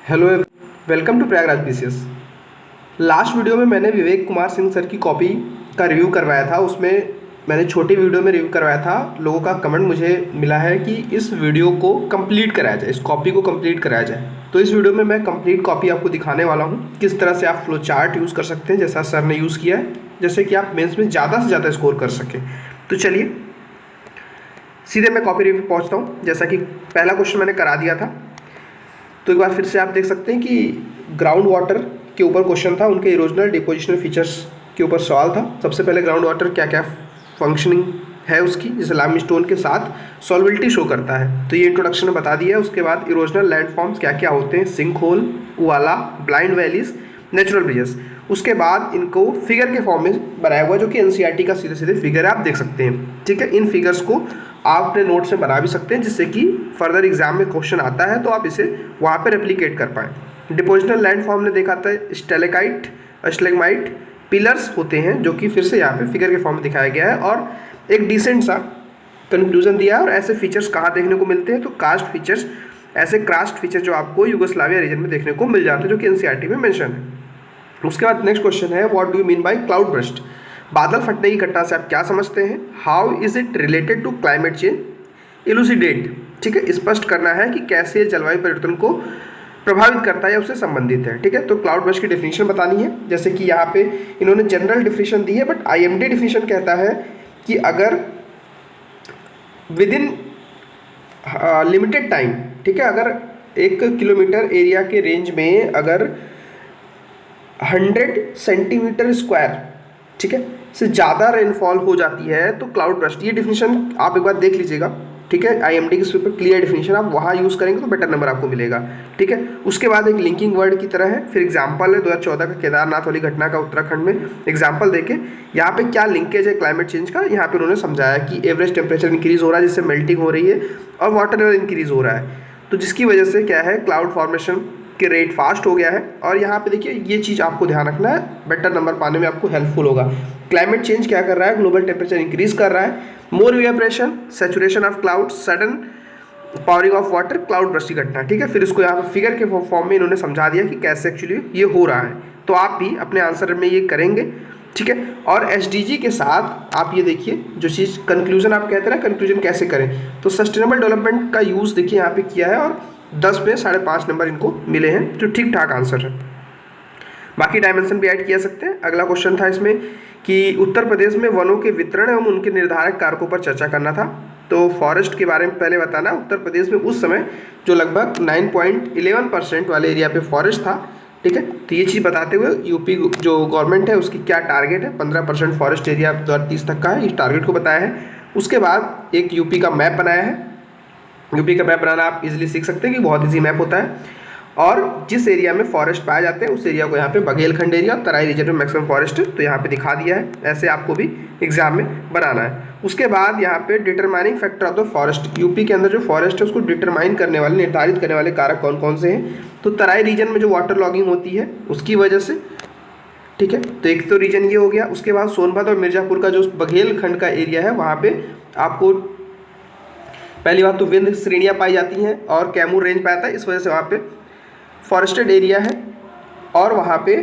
Hello, welcome to Prayagraj PCS. Last video में मैंने Vivek Kumar Singh sir की कॉपी का रिव्यू करवाया था। उसमें मैंने छोटी वीडियो में रिव्यू करवाया था। लोगों का कमेंट मुझे मिला है कि इस वीडियो को कंप्लीट कराया जाए, इस कॉपी को कंप्लीट कराया जाए। तो इस वीडियो में मैं कंप्लीट कॉपी आपको दिखाने वाला हूँ, किस तरह से आप फ्लो चार्ट यूज़ कर सकते हैं जैसा सर ने यूज़ किया है, जैसे कि आप मेंस में ज़्यादा से ज़्यादा स्कोर कर सकें। तो चलिए सीधे मैं कॉपी रिव्यू पहुँचता हूँ। जैसा कि पहला क्वेश्चन मैंने करा दिया था, तो एक बार फिर से आप देख सकते हैं कि ग्राउंड वाटर के ऊपर क्वेश्चन था, उनके इरोजनल डिपोजिशनल फीचर्स के ऊपर सवाल था। सबसे पहले ग्राउंड वाटर क्या क्या फंक्शनिंग है उसकी, जैसे लाइमस्टोन के साथ सॉल्बिलिटी शो करता है, तो ये इंट्रोडक्शन में बता दिया है। उसके बाद इरोजनल लैंडफॉर्म्स क्या क्या होते हैं, sink hole, uvala, blind valleys, natural bridges. उसके बाद इनको फिगर के फॉर्म में बनाया हुआ, जो कि एनसीईआरटी का सीधे सीधे फिगर है, आप देख सकते हैं। ठीक है, इन फिगर्स को आप अपने नोट्स में बना भी सकते हैं, जिससे कि फर्दर एग्जाम में क्वेश्चन आता है तो आप इसे वहाँ पे रेप्लिकेट कर पाएँ। डिपोजिशनल लैंडफॉर्म ने देखा था स्टेलेकाइट, स्टेलेग्माइट, पिलर्स होते हैं, जो कि फिर से यहाँ पे फिगर के फॉर्म में दिखाया गया है, और एक डिसेंट सा कंक्लूजन दिया है। और ऐसे फीचर्स कहाँ देखने को मिलते हैं, तो कास्ट फीचर्स, ऐसे क्रास्ट फीचर जो आपको युगोस्लाविया रीजन में देखने को मिल जाते हैं, जो कि एनसीईआरटी में मेंशन है। उसके बाद नेक्स्ट क्वेश्चन है, what do you mean by cloud burst? बादल फटने की घटना से आप क्या समझते हैं? How is it related to climate change? Elucidate. ठीक है, स्पष्ट करना है कि कैसे जलवायु परिवर्तन को प्रभावित करता है या उससे संबंधित है। ठीक है, तो क्लाउड बर्स्ट की डेफिनेशन बतानी है। जैसे कि यहाँ पे इन्होंने जनरल डेफिनेशन दी है, बट आईएमडी डेफिनेशन कहता है कि अगर विद इन लिमिटेड टाइम, ठीक है, अगर 1 किलोमीटर एरिया के रेंज में अगर 100 सेंटीमीटर स्क्वायर, ठीक है, से ज़्यादा रेनफॉल हो जाती है तो क्लाउड बर्स्ट। ये डिफिनेशन आप एक बार देख लीजिएगा। ठीक है, आईएमडी के ऊपर क्लियर डिफिनेशन, आप वहाँ यूज़ करेंगे तो बेटर नंबर आपको मिलेगा। ठीक है, उसके बाद एक लिंकिंग वर्ड की तरह है। फिर एग्जाम्पल है 2014 का केदारनाथ वाली घटना का उत्तराखंड में। एग्जाम्पल देके यहाँ पे क्या लिंकेज है क्लाइमेट चेंज का, यहाँ पे उन्होंने समझाया कि एवरेज टेम्परेचर इंक्रीज हो रहा है, जिससे मेल्टिंग हो रही है, और वाटर लेवल इंक्रीज हो रहा है, तो जिसकी वजह से क्या है, क्लाउड फॉर्मेशन के रेट फास्ट हो गया है। और यहाँ पे देखिए ये चीज़ आपको ध्यान रखना है, बेटर नंबर पाने में आपको हेल्पफुल होगा। क्लाइमेट चेंज क्या कर रहा है, ग्लोबल टेम्परेचर इंक्रीज कर रहा है, more evaporation, saturation of cloud, sudden pouring of water, cloud burst की घटना। ठीक है, फिर इसको यहाँ पे फिगर के फॉर्म में इन्होंने समझा दिया कि कैसे एक्चुअली ये हो रहा है। तो आप भी अपने आंसर में ये करेंगे। ठीक है, और एसडीजी के साथ आप ये देखिए जो चीज़ कंक्लूजन आप कहते हैं ना, कंक्लूजन कैसे करें, तो सस्टेनेबल डेवलपमेंट का यूज़ देखिए यहाँ पे किया है, और 10 में 5.5 नंबर इनको मिले हैं, जो ठीक ठाक आंसर है। बाकी डायमेंशन भी ऐड किया सकते हैं। अगला क्वेश्चन था इसमें कि उत्तर प्रदेश में वनों के वितरण एवं उनके निर्धारक कारकों पर चर्चा करना था। तो फॉरेस्ट के बारे में पहले बताना। उत्तर प्रदेश में उस समय जो लगभग 9.11% वाले एरिया पे फॉरेस्ट था। ठीक है, तो ये चीज़ बताते हुए यूपी जो गवर्नमेंट है उसकी क्या टारगेट है, 15% फॉरेस्ट एरिया 2030 तक का है, इस टारगेट को बताया है। उसके बाद एक यूपी का मैप बनाया है। यूपी का मैप बनाना आप इजीली सीख सकते हैं कि बहुत इजी मैप होता है, और जिस एरिया में फॉरेस्ट पाए जाते हैं उस एरिया को यहाँ पे बघेलखंड एरिया, तराई रीजन में मैक्सिमम फॉरेस्ट है, तो यहाँ पे दिखा दिया है। ऐसे आपको भी एग्जाम में बनाना है। उसके बाद यहाँ पे determining factor of the forest, UP के अंदर जो फॉरेस्ट है उसको डिटरमाइन करने वाले, निर्धारित करने वाले कारक कौन कौन से हैं, तो तराई रीजन में जो वाटर लॉगिंग होती है उसकी वजह से। ठीक है, तो एक तो रीजन ये हो गया। उसके बाद सोनभद्र और मिर्जापुर का जो बघेलखंड का एरिया है, वहाँ पे आपको पहली बात तो विंध्य श्रेणियाँ पाई जाती हैं और कैमूर रेंज पाता है, इस वजह से वहाँ पे फॉरेस्टेड एरिया है और वहाँ पे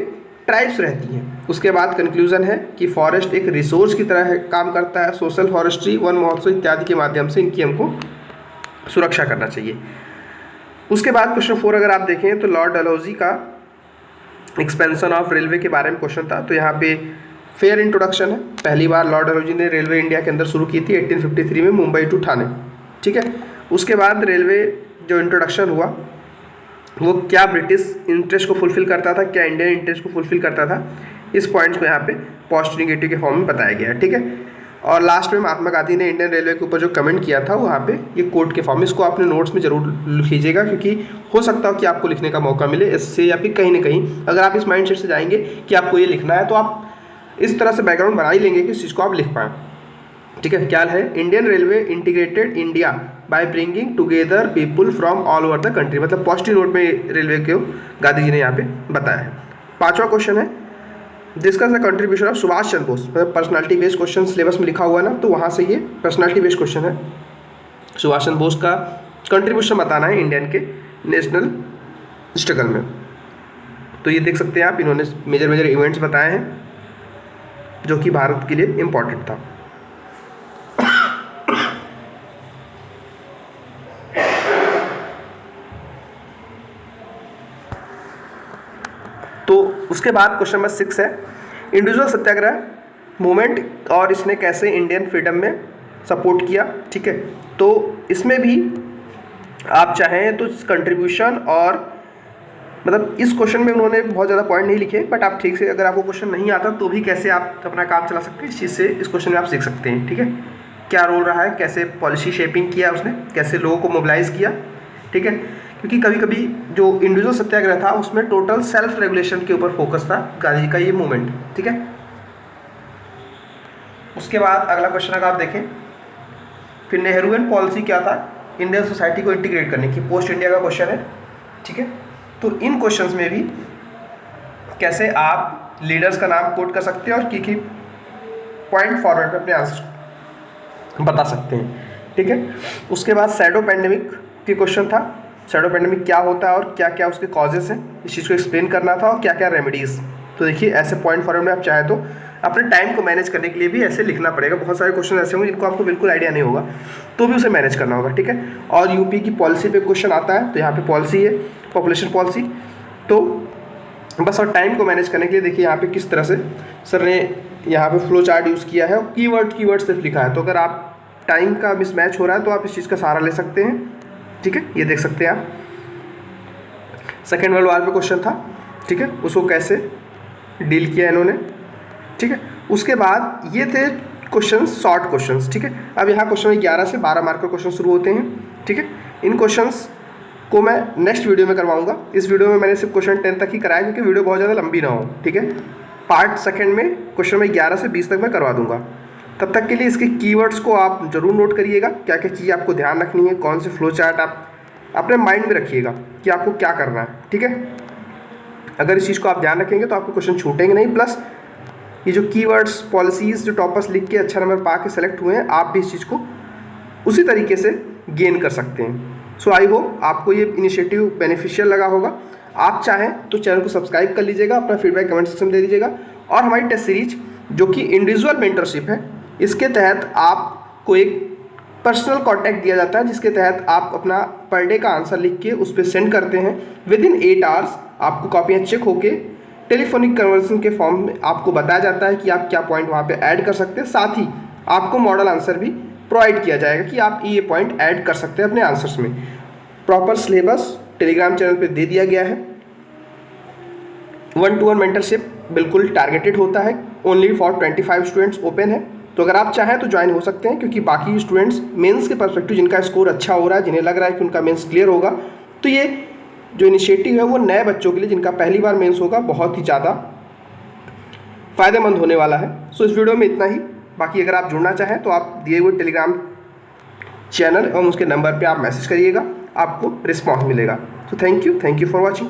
ट्राइब्स रहती हैं। उसके बाद कंक्लूजन है कि फॉरेस्ट एक रिसोर्स की तरह है, काम करता है। सोशल फॉरेस्ट्री, वन महोत्सव इत्यादि के माध्यम से इनकी हमको सुरक्षा करना चाहिए। उसके बाद क्वेश्चन 4 अगर आप देखें तो लॉर्ड डलहौजी का एक्सपेंशन ऑफ रेलवे के बारे में क्वेश्चन था। तो यहाँ पे फेयर इंट्रोडक्शन है। पहली बार लॉर्ड डलहौजी ने रेलवे इंडिया के अंदर शुरू की थी 1853 में, मुंबई टू ठाणे। ठीक है, उसके बाद रेलवे जो इंट्रोडक्शन हुआ वो क्या ब्रिटिश इंटरेस्ट को फुलफिल करता था, क्या इंडियन इंटरेस्ट को फुलफिल करता था, इस पॉइंट्स को यहाँ पे पोस्टरिगेटिव के फॉर्म में बताया गया है। ठीक है, और लास्ट में महात्मा गांधी ने इंडियन रेलवे के ऊपर जो कमेंट किया था वहाँ पे ये कोट के फॉर्म में, इसको अपने नोट्स में जरूर लिख लीजिएगा, क्योंकि हो सकता हो कि आपको लिखने का मौका मिले इससे, या फिर कहीं ना कहीं अगर आप इस माइंड सेट से जाएंगे कि आपको ये लिखना है तो आप इस तरह से बैकग्राउंड बना ही लेंगे कि इस चीज़ को आप लिख पाएँ। ठीक है, क्या है, Indian railway integrated India by bringing together people from all over the country, मतलब पॉजिटिव नोट में रेलवे को गांधी जी ने यहाँ पे बताया है। 5वां क्वेश्चन है, discuss the contribution of Subhash Chandra Bose. मतलब पर्सनालिटी बेस्ड क्वेश्चन सिलेबस में लिखा हुआ है ना, तो वहाँ से ये पर्सनालिटी बेस्ड क्वेश्चन है। सुभाष चंद्र बोस का कंट्रीब्यूशन बताना है इंडियन के नेशनल स्ट्रगल में। तो ये देख सकते हैं आप, इन्होंने मेजर मेजर इवेंट्स बताए हैं जो कि भारत के लिए इम्पॉर्टेंट था। तो उसके बाद क्वेश्चन नंबर 6 है इंडिविजुअल सत्याग्रह मूवमेंट और इसने कैसे इंडियन फ्रीडम में सपोर्ट किया। ठीक है, तो इसमें भी आप चाहें तो कंट्रीब्यूशन और मतलब इस क्वेश्चन में उन्होंने बहुत ज़्यादा पॉइंट नहीं लिखे, बट आप ठीक से अगर आपको क्वेश्चन नहीं आता तो भी कैसे आप अपना काम चला सकते हैं इस चीज़ से इस क्वेश्चन में आप सीख सकते हैं। ठीक है, क्या रोल रहा है, कैसे पॉलिसी शेपिंग किया उसने, कैसे लोगों को मोबिलाइज किया। ठीक है, क्योंकि कभी कभी जो इंडिविजुअल सत्याग्रह था उसमें टोटल सेल्फ रेगुलेशन के ऊपर फोकस था गांधी जी का ये मूवमेंट। ठीक है, उसके बाद अगला क्वेश्चन अगर आप देखें, फिर नेहरूवियन पॉलिसी क्या था इंडियन सोसाइटी को इंटीग्रेट करने की, पोस्ट इंडिया का क्वेश्चन है। ठीक है, तो इन क्वेश्चंस में भी कैसे आप लीडर्स का नाम कोट कर सकते हैं और की पॉइंट फॉरवर्ड पे अपने आंसर बता सकते हैं। ठीक है, उसके बाद शैडो पैंडेमिक की क्वेश्चन था, शैडो पैंडेमिक क्या होता है और क्या क्या उसके कॉजेस हैं, इस चीज़ को एक्सप्लेन करना था और क्या क्या रेमेडीज़। तो देखिए ऐसे पॉइंट फॉरवर्ड में आप चाहे तो अपने टाइम को मैनेज करने के लिए भी ऐसे लिखना पड़ेगा। बहुत सारे क्वेश्चन ऐसे होंगे जिनको आपको बिल्कुल आइडिया नहीं होगा तो भी उसे मैनेज करना होगा। ठीक है, और यूपी की पॉलिसी पे क्वेश्चन आता है तो यहाँ पे पॉलिसी है, पॉपुलेशन पॉलिसी। तो बस और टाइम को मैनेज करने के लिए देखिए यहाँ पे किस तरह से सर ने यहाँ पे फ्लो चार्ट यूज़ किया है और कीवर्ड सिर्फ लिखा है। तो अगर आप टाइम का मिसमैच हो रहा है तो आप इस चीज़ का सहारा ले सकते हैं। ठीक है, ये देख सकते हैं आप, सेकेंड वर्ल्ड वॉर पे क्वेश्चन था। ठीक है, उसको कैसे डील किया इन्होंने। ठीक है, उसके बाद ये थे क्वेश्चन, शॉर्ट क्वेश्चंस। ठीक है, अब यहाँ क्वेश्चन 11 से 12 मार्क का क्वेश्चन शुरू होते हैं। ठीक है, इन क्वेश्चंस को मैं नेक्स्ट वीडियो में करवाऊंगा। इस वीडियो में मैंने सिर्फ क्वेश्चन 10 तक ही कराया क्योंकि वीडियो बहुत ज़्यादा लंबी ना हो। ठीक है, पार्ट सेकंड में क्वेश्चन में 11 से 20 तक मैं करवा दूंगा। तब तक के लिए इसके कीवर्ड्स को आप जरूर नोट करिएगा, क्या क्या चीज़ आपको ध्यान रखनी है, कौन से फ्लो चार्ट आप अपने माइंड में रखिएगा कि आपको क्या करना है। ठीक है, अगर इस चीज़ को आप ध्यान रखेंगे तो आपको क्वेश्चन छूटेंगे नहीं। प्लस ये जो कीवर्ड्स पॉलिसीज़ जो टॉपर्स लिख के अच्छा नंबर पा के सेलेक्ट हुए हैं, आप भी इस चीज़ को उसी तरीके से गेन कर सकते हैं। सो आई होप आपको ये इनिशिएटिव बेनिफिशियल लगा होगा। आप चाहें तो चैनल को सब्सक्राइब कर लीजिएगा, अपना फीडबैक कमेंट सेक्शन में दे दीजिएगा। और हमारी टेस्ट सीरीज जो कि इंडिविजुअल मेंटरशिप है, इसके तहत आपको एक पर्सनल कॉन्टैक्ट दिया जाता है जिसके तहत आप अपना पर डे का आंसर लिख के उस पर सेंड करते हैं। विद इन 8 आवर्स आपको कॉपियाँ चेक होके टेलीफोनिक कन्वर्सेशन के फॉर्म में आपको बताया जाता है कि आप क्या पॉइंट वहाँ पे ऐड कर सकते हैं। साथ ही आपको मॉडल आंसर भी प्रोवाइड किया जाएगा कि आप ये पॉइंट ऐड कर सकते हैं अपने आंसर्स में। प्रॉपर सिलेबस टेलीग्राम चैनल पे दे दिया गया है। 1-to-1 मेंटरशिप बिल्कुल टारगेटेड होता है, ओनली फॉर 25 स्टूडेंट्स ओपन है। तो अगर आप चाहें तो ज्वाइन हो सकते हैं क्योंकि बाकी स्टूडेंट्स मेंस के पर्सपेक्टिव जिनका स्कोर अच्छा हो रहा है, जिन्हें लग रहा है कि उनका मेंस क्लियर होगा, तो ये जो इनिशिएटिव है वो नए बच्चों के लिए जिनका पहली बार मेंस होगा बहुत ही ज़्यादा फ़ायदेमंद होने वाला है। सो इस वीडियो में इतना ही। बाकी अगर आप जुड़ना चाहें तो आप दिए हुए टेलीग्राम चैनल और उसके नंबर पे आप मैसेज करिएगा, आपको रिस्पॉन्स मिलेगा। So thank you for watching.